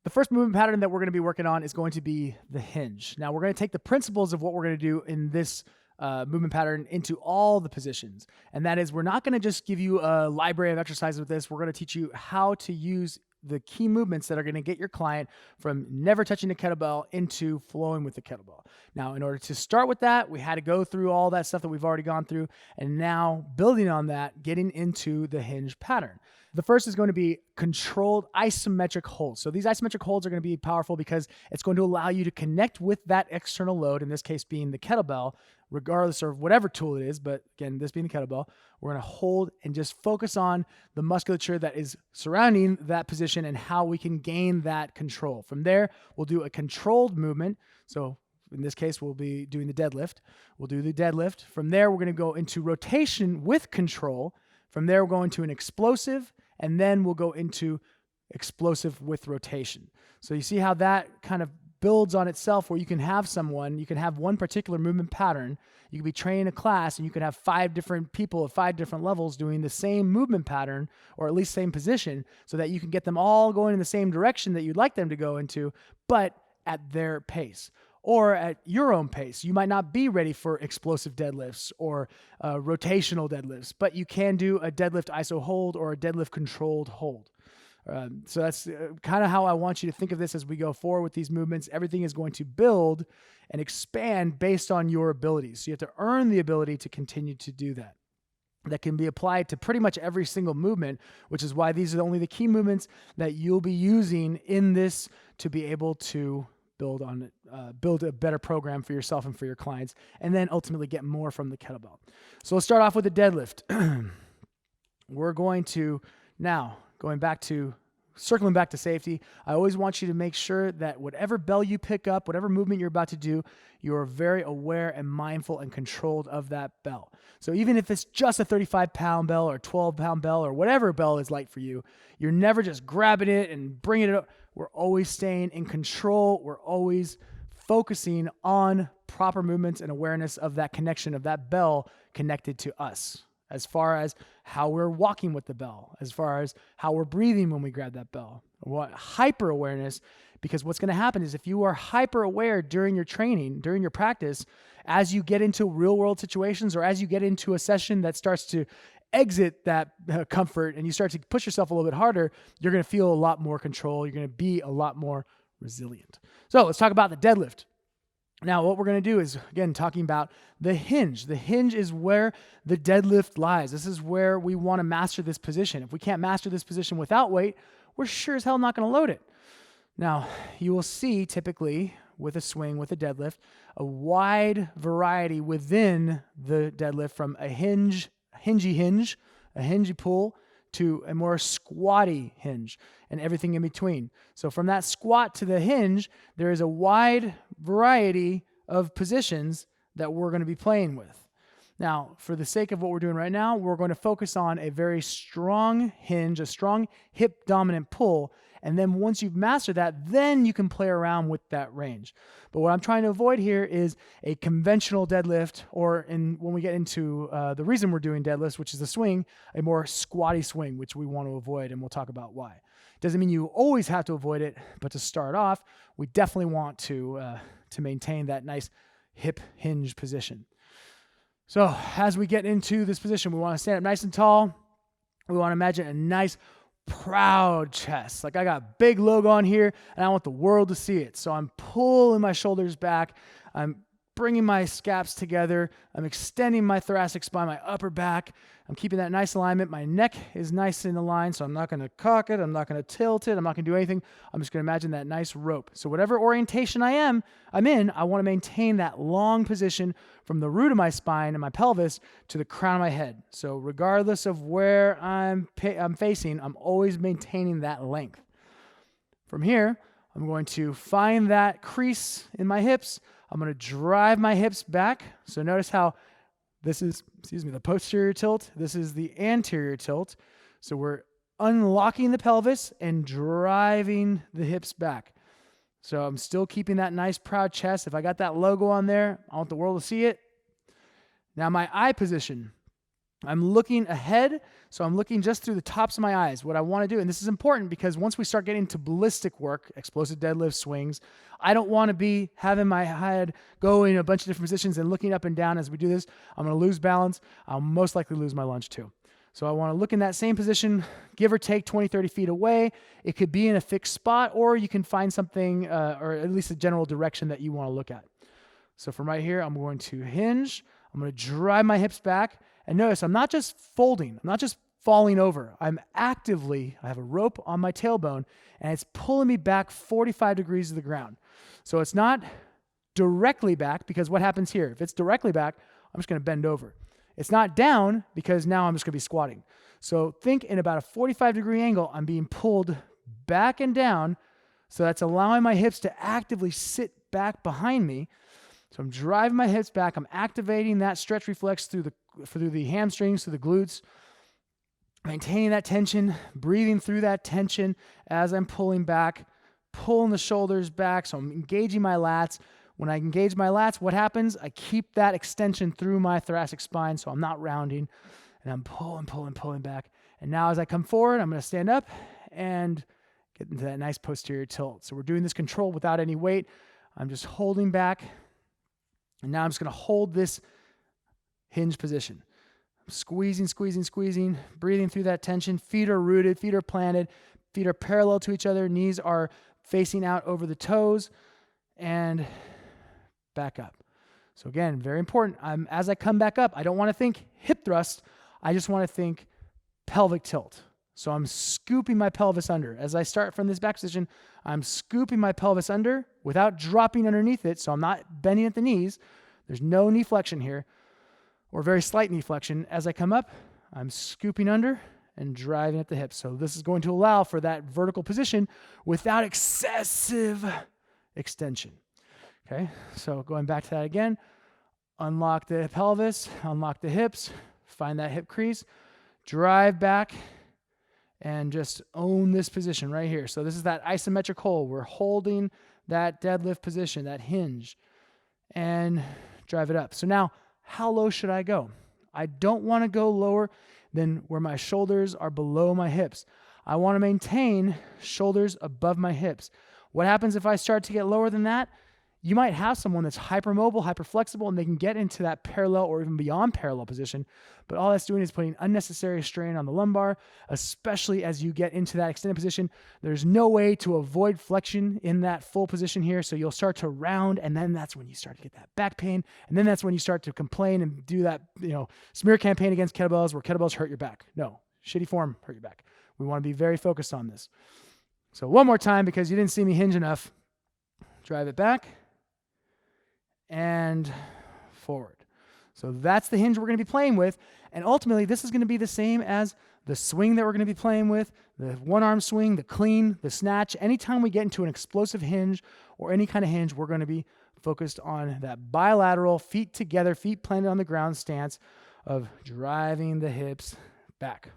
The first movement pattern that we're going to be working on is going to be the hinge. Now, we're going to take the principles of what we're going to do in this movement pattern into all the positions. And that is, we're not going to just give you a library of exercises with this. We're going to teach you how to use the key movements that are going to get your client from never touching the kettlebell into flowing with the kettlebell. Now, in order to start with that, we had to go through all that stuff that we've already gone through. And now, building on that, getting into the hinge pattern. The first is going to be controlled isometric holds. So these isometric holds are going to be powerful because it's going to allow you to connect with that external load, in this case being the kettlebell, regardless of whatever tool it is. But again, this being the kettlebell, we're going to hold and just focus on the musculature that is surrounding that position and how we can gain that control. From there, we'll do a controlled movement. So in this case, we'll be doing the deadlift. We'll do the deadlift. From there, we're going to go into rotation with control. From there, we're going to an explosive, and then we'll go into explosive with rotation. So you see how that kind of builds on itself, where you can have one particular movement pattern. You can be training a class and you can have 5 different people at 5 different levels doing the same movement pattern, or at least same position, so that you can get them all going in the same direction that you'd like them to go into, but at their pace or at your own pace. You might not be ready for explosive deadlifts or rotational deadlifts, but you can do a deadlift iso hold or a deadlift controlled hold. So that's kind of how I want you to think of this as we go forward with these movements. Everything is going to build and expand based on your abilities. So you have to earn the ability to continue to do that. That can be applied to pretty much every single movement, which is why these are only the key movements that you'll be using in this to be able to build a better program for yourself and for your clients, and then ultimately get more from the kettlebell. So let's start off with the deadlift. We're going to now, circling back to safety, I always want you to make sure that whatever bell you pick up, whatever movement you're about to do, you are very aware and mindful and controlled of that bell. So even if it's just a 35-pound bell or 12-pound bell or whatever bell is light for you, you're never just grabbing it and bringing it up. We're always staying in control. We're always focusing on proper movements and awareness of that connection of that bell connected to us, as far as how we're walking with the bell, as far as how we're breathing when we grab that bell. What hyper awareness, because what's going to happen is if you are hyper aware during your training, during your practice, as you get into real world situations or as you get into a session that starts to exit that comfort and you start to push yourself a little bit harder, you're going to feel a lot more control. You're going to be a lot more resilient. So let's talk about the deadlift. Now, what we're going to do is, again, talking about the hinge. The hinge is where the deadlift lies. This is where we want to master this position. If we can't master this position without weight, we're sure as hell not going to load it. Now, you will see typically with a swing, with a deadlift, a wide variety within the deadlift, from a hinge, a hingey pull, to a more squatty hinge and everything in between. So from that squat to the hinge, there is a wide variety of positions that we're going to be playing with. Now, for the sake of what we're doing right now, we're going to focus on a very strong hinge, a strong hip dominant pull. And then once you've mastered that, then you can play around with that range. But what I'm trying to avoid here is a conventional deadlift, or when we get into the reason we're doing deadlifts, which is the swing, a more squatty swing, which we want to avoid, and we'll talk about why. Doesn't mean you always have to avoid it, but to start off, we definitely want to maintain that nice hip hinge position. So as we get into this position, we want to stand up nice and tall. We want to imagine a nice proud chest. Like I got a big logo on here and I want the world to see it. So I'm pulling my shoulders back. I'm bringing my scaps together. I'm extending my thoracic spine, my upper back. I'm keeping that nice alignment. My neck is nice in line, so I'm not going to cock it. I'm not going to tilt it. I'm not going to do anything. I'm just going to imagine that nice rope. So whatever orientation I'm in, I want to maintain that long position from the root of my spine and my pelvis to the crown of my head. So regardless of where I'm facing, I'm always maintaining that length. From here, I'm going to find that crease in my hips. I'm going to drive my hips back. So notice how this is, the posterior tilt. This is the anterior tilt. So we're unlocking the pelvis and driving the hips back. So I'm still keeping that nice proud chest. If I got that logo on there, I want the world to see it. Now my eye position. I'm looking ahead, so I'm looking just through the tops of my eyes. What I want to do, and this is important because once we start getting into ballistic work, explosive deadlift swings, I don't want to be having my head go in a bunch of different positions and looking up and down as we do this. I'm going to lose balance. I'll most likely lose my lunge too. So I want to look in that same position, give or take 20, 30 feet away. It could be in a fixed spot, or you can find something, or at least a general direction that you want to look at. So from right here, I'm going to hinge. I'm going to drive my hips back. And notice I'm not just folding. I'm not just falling over. I have a rope on my tailbone, and it's pulling me back 45 degrees to the ground. So it's not directly back, because what happens here? If it's directly back, I'm just going to bend over. It's not down, because now I'm just going to be squatting. So think in about a 45-degree angle, I'm being pulled back and down. So that's allowing my hips to actively sit back behind me. So I'm driving my hips back. I'm activating that stretch reflex through the hamstrings, through the glutes, maintaining that tension, breathing through that tension as I'm pulling back, pulling the shoulders back. So I'm engaging my lats. When I engage my lats, what happens? I keep that extension through my thoracic spine, so I'm not rounding, and I'm pulling back. And now as I come forward, I'm going to stand up and get into that nice posterior tilt. So we're doing this control without any weight. I'm just holding back. And now I'm just going to hold this hinge position. I'm squeezing, breathing through that tension. Feet are rooted, feet are planted, feet are parallel to each other. Knees are facing out over the toes, and back up. So again, very important. As I come back up, I don't want to think hip thrust. I just want to think pelvic tilt. So I'm scooping my pelvis under. As I start from this back position, I'm scooping my pelvis under without dropping underneath it. So I'm not bending at the knees. There's no knee flexion here, or very slight knee flexion. As I come up, I'm scooping under and driving at the hips. So this is going to allow for that vertical position without excessive extension. Okay, so going back to that again, unlock the pelvis, unlock the hips, find that hip crease, drive back, and just own this position right here. So this is that isometric hold. We're holding that deadlift position, that hinge, and drive it up. So now, how low should I go? I don't want to go lower than where my shoulders are below my hips. I want to maintain shoulders above my hips. What happens if I start to get lower than that? You might have someone that's hypermobile, hyperflexible, and they can get into that parallel or even beyond parallel position. But all that's doing is putting unnecessary strain on the lumbar, especially as you get into that extended position. There's no way to avoid flexion in that full position here. So you'll start to round, and then that's when you start to get that back pain. And then that's when you start to complain and do that, smear campaign against kettlebells where kettlebells hurt your back. No, shitty form hurt your back. We want to be very focused on this. So one more time, because you didn't see me hinge enough. Drive it back and forward. So that's the hinge we're going to be playing with. And ultimately, this is going to be the same as the swing that we're going to be playing with, the one-arm swing, the clean, the snatch. Anytime we get into an explosive hinge or any kind of hinge, we're going to be focused on that bilateral, feet together, feet planted on the ground stance of driving the hips back.